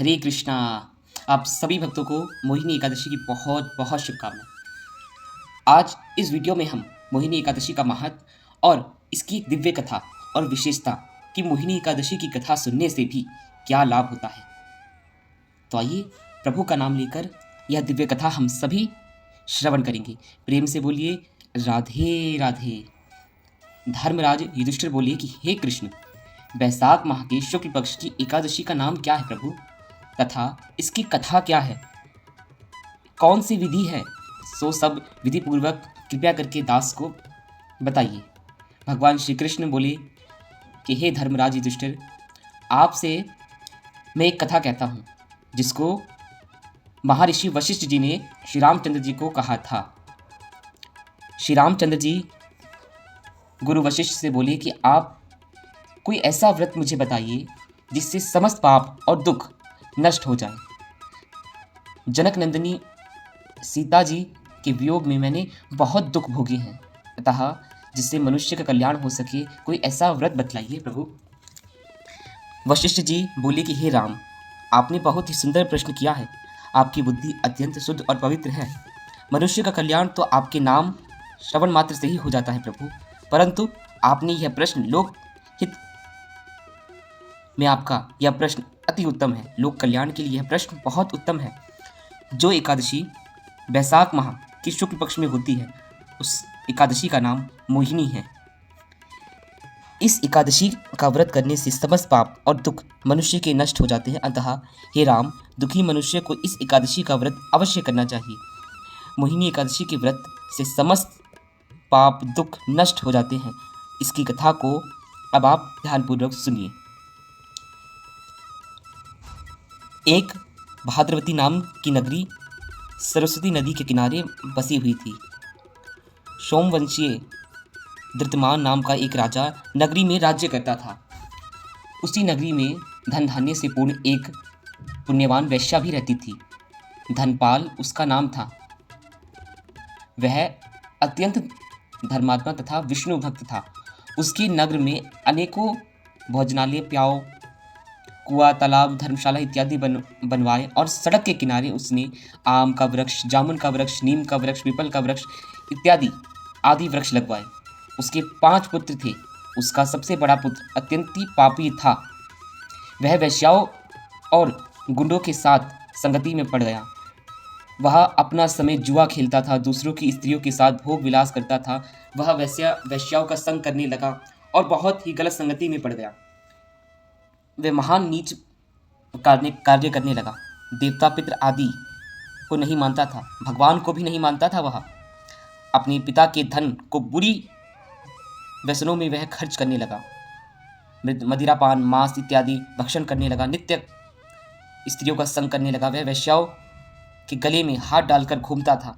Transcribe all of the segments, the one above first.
हरे कृष्णा। आप सभी भक्तों को मोहिनी एकादशी की बहुत बहुत शुभकामनाएं। आज इस वीडियो में हम मोहिनी एकादशी का महत्व और इसकी एक दिव्य कथा और विशेषता कि मोहिनी एकादशी की कथा सुनने से भी क्या लाभ होता है। तो आइए प्रभु का नाम लेकर यह दिव्य कथा हम सभी श्रवण करेंगे। प्रेम से बोलिए राधे राधे। धर्मराज युधिष्ठिर बोले कि हे कृष्ण, बैसाख माह के शुक्ल पक्ष की एकादशी का नाम क्या है प्रभु, तथा इसकी कथा क्या है, कौन सी विधि है, सो सब विधि पूर्वक कृपया करके दास को बताइए। भगवान श्री कृष्ण बोले कि हे धर्मराज युधिष्ठिर, आपसे मैं एक कथा कहता हूँ जिसको महर्षि वशिष्ठ जी ने श्री रामचंद्र जी को कहा था। श्री रामचंद्र जी गुरु वशिष्ठ से बोले कि आप कोई ऐसा व्रत मुझे बताइए जिससे समस्त पाप और दुख नष्ट हो जाए। जनक नंदिनी सीता जी के वियोग में मैंने बहुत दुख भोगे हैं, अतः जिससे मनुष्य का कल्याण हो सके कोई ऐसा व्रत बतलाइए प्रभु। वशिष्ठ जी बोले कि हे राम, आपने बहुत ही सुंदर प्रश्न किया है। आपकी बुद्धि अत्यंत शुद्ध और पवित्र है। मनुष्य का कल्याण तो आपके नाम श्रवण मात्र से ही हो जाता है प्रभु, परंतु आपने यह प्रश्न लोक हित में, आपका यह प्रश्न अति उत्तम है। लोक कल्याण के लिए यह प्रश्न बहुत उत्तम है। जो एकादशी बैसाख माह की शुक्ल पक्ष में होती है, उस एकादशी का नाम मोहिनी है। इस एकादशी का व्रत करने से समस्त पाप और दुख मनुष्य के नष्ट हो जाते हैं। अतः हे राम, दुखी मनुष्य को इस एकादशी का व्रत अवश्य करना चाहिए। मोहिनी एकादशी के व्रत से समस्त पाप दुख नष्ट हो जाते हैं। इसकी कथा को अब आप ध्यानपूर्वक सुनिए। एक भाद्रवती नाम की नगरी सरस्वती नदी के किनारे बसी हुई थी। सोमवंशीय धृतमान नाम का एक राजा नगरी में राज्य करता था। उसी नगरी में धन धान्य से पूर्ण एक पुण्यवान वैश्या भी रहती थी। धनपाल उसका नाम था। वह अत्यंत धर्मात्मा तथा विष्णु भक्त था। उसके नगर में अनेकों भोजनालय, प्याऊ, कुआं, तालाब, धर्मशाला इत्यादि बनवाए और सड़क के किनारे उसने आम का वृक्ष, जामुन का वृक्ष, नीम का वृक्ष, पीपल का वृक्ष इत्यादि आदि वृक्ष लगवाए। उसके 5 पुत्र थे। उसका सबसे बड़ा पुत्र अत्यंत ही पापी था। वह वेश्याओं और गुंडों के साथ संगति में पड़ गया। वह अपना समय जुआ खेलता था, दूसरों की स्त्रियों के साथ भोग विलास करता था। वह वेश्याओं का संग करने लगा और बहुत ही गलत संगति में पड़ गया। वह महान नीच कार्य करने लगा। देवता पितृ आदि को नहीं मानता था, भगवान को भी नहीं मानता था। वह अपने पिता के धन को बुरी व्यसनों में वह खर्च करने लगा। मदिरापान, मांस इत्यादि भक्षण करने लगा। नित्य स्त्रियों का संग करने लगा। वह वेश्याओं के गले में हाथ डालकर घूमता था।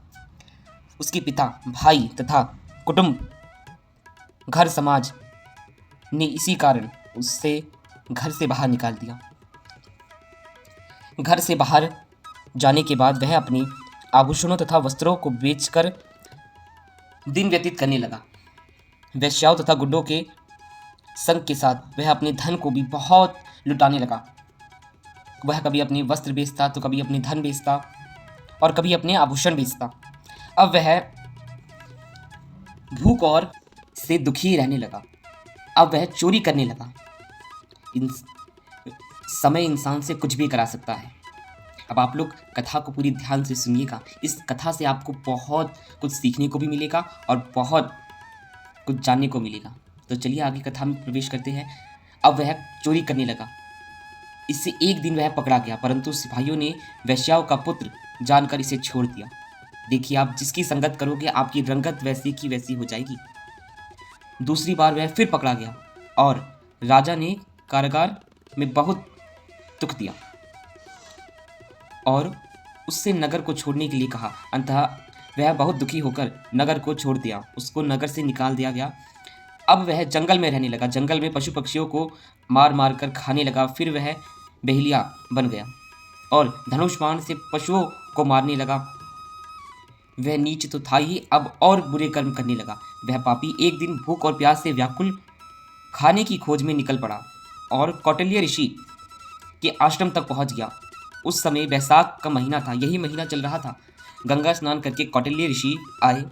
उसके पिता, भाई तथा कुटुंब, घर समाज ने इसी कारण उससे घर से बाहर निकाल दिया। घर से बाहर जाने के बाद वह अपने आभूषणों तथा वस्त्रों को बेचकर दिन व्यतीत करने लगा। वेश्याओं तथा गुंडों के संग के साथ वह अपने धन को भी बहुत लुटाने लगा। वह कभी अपने वस्त्र बेचता तो कभी अपने धन बेचता और कभी अपने आभूषण बेचता। अब वह भूख और से दुखी रहने लगा। अब वह चोरी करने लगा। समय इंसान से कुछ भी करा सकता है। अब आप लोग कथा को पूरी ध्यान से सुनिएगा। इस कथा से आपको बहुत कुछ सीखने को भी मिलेगा और बहुत कुछ जानने को मिलेगा। तो चलिए आगे कथा में प्रवेश करते हैं। अब वह चोरी करने लगा। इससे एक दिन वह पकड़ा गया, परंतु सिपाहियों ने वेश्याओं का पुत्र जानकर इसे छोड़ दिया। देखिए, आप जिसकी संगत करोगे आपकी रंगत वैसी की वैसी हो जाएगी। दूसरी बार वह फिर पकड़ा गया और राजा ने कारागार में बहुत दुख दिया और उससे नगर को छोड़ने के लिए कहा। अंततः वह बहुत दुखी होकर नगर को छोड़ दिया। उसको नगर से निकाल दिया गया। अब वह जंगल में रहने लगा। जंगल में पशु पक्षियों को मार मार कर खाने लगा। फिर वह बहेलिया बन गया और धनुष बाण से पशुओं को मारने लगा। वह नीच तो था ही, अब और बुरे कर्म करने लगा। वह पापी एक दिन भूख और प्यास से व्याकुल खाने की खोज में निकल पड़ा और कौटिल्य ऋषि के आश्रम तक पहुंच गया। उस समय बैसाख का महीना था, यही महीना चल रहा था। गंगा स्नान करके कौटिल्य ऋषि आए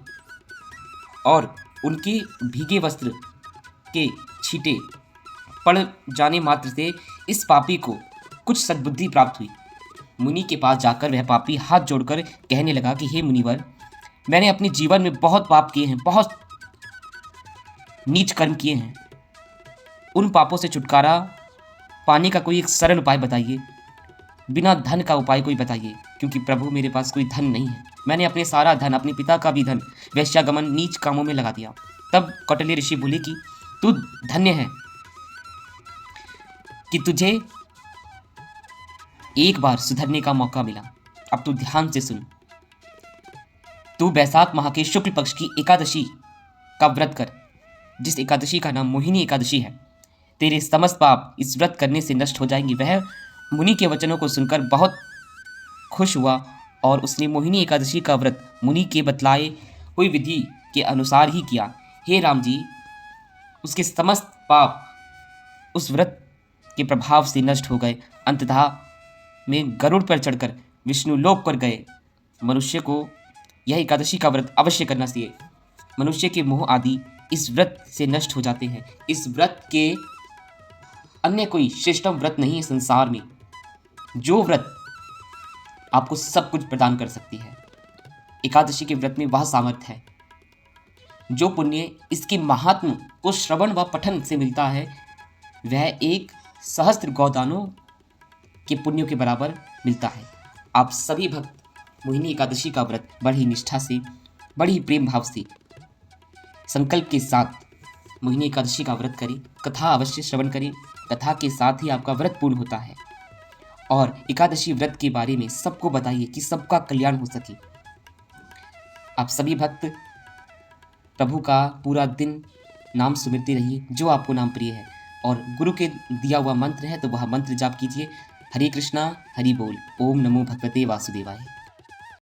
और उनके भीगे वस्त्र के छींटे पड़ जाने मात्र से इस पापी को कुछ सद्बुद्धि प्राप्त हुई। मुनि के पास जाकर वह पापी हाथ जोड़कर कहने लगा कि हे मुनिवर, मैंने अपने जीवन में बहुत पाप किए हैं, बहुत नीच कर्म किए हैं। उन पापों से छुटकारा पाने का कोई एक सरल उपाय बताइए, बिना धन का उपाय कोई बताइए, क्योंकि प्रभु मेरे पास कोई धन नहीं है। मैंने अपने सारा धन, अपने पिता का भी धन वैश्यागमन नीच कामों में लगा दिया। तब कौटिल्य ऋषि बोले कि तू धन्य है कि तुझे एक बार सुधरने का मौका मिला। अब तू ध्यान से सुन। तू बैसाख माह के शुक्ल पक्ष की एकादशी का व्रत कर, जिस एकादशी का नाम मोहिनी एकादशी है। तेरे समस्त पाप इस व्रत करने से नष्ट हो जाएंगे। वह मुनि के वचनों को सुनकर बहुत खुश हुआ और उसने मोहिनी एकादशी का व्रत मुनि के बतलाए हुई विधि के अनुसार ही किया। हे राम जी, उसके समस्त पाप उस व्रत के प्रभाव से नष्ट हो गए। अंततः में गरुड़ पर चढ़कर विष्णु लोक पर गए। मनुष्य को यह एकादशी का व्रत अवश्य करना चाहिए। मनुष्य के मोह आदि इस व्रत से नष्ट हो जाते हैं। इस व्रत के अन्य कोई श्रेष्ठतम व्रत नहीं है संसार में। जो व्रत आपको सब कुछ प्रदान कर सकती है, एकादशी के व्रत में वह सामर्थ्य है। जो पुण्य इसके महात्म को श्रवण व पठन से मिलता है, वह एक सहस्त्र गौदानों के पुण्यों के बराबर मिलता है। आप सभी भक्त मोहिनी एकादशी का व्रत बड़ी निष्ठा से, बड़ी प्रेम भाव से, संकल्प के साथ मोहिनी एकादशी का व्रत करें। कथा अवश्य श्रवण करें। कथा के साथ ही आपका व्रत पूर्ण होता है। और एकादशी व्रत के बारे में सबको बताइए कि सबका कल्याण हो सके। आप सभी भक्त प्रभु का पूरा दिन नाम सुमिरते रहिए, जो आपको नाम प्रिय है। और गुरु के दिया हुआ मंत्र है तो वह मंत्र जाप कीजिए। हरे कृष्णा, हरि बोल। ओम नमो भगवते वासुदेवाय।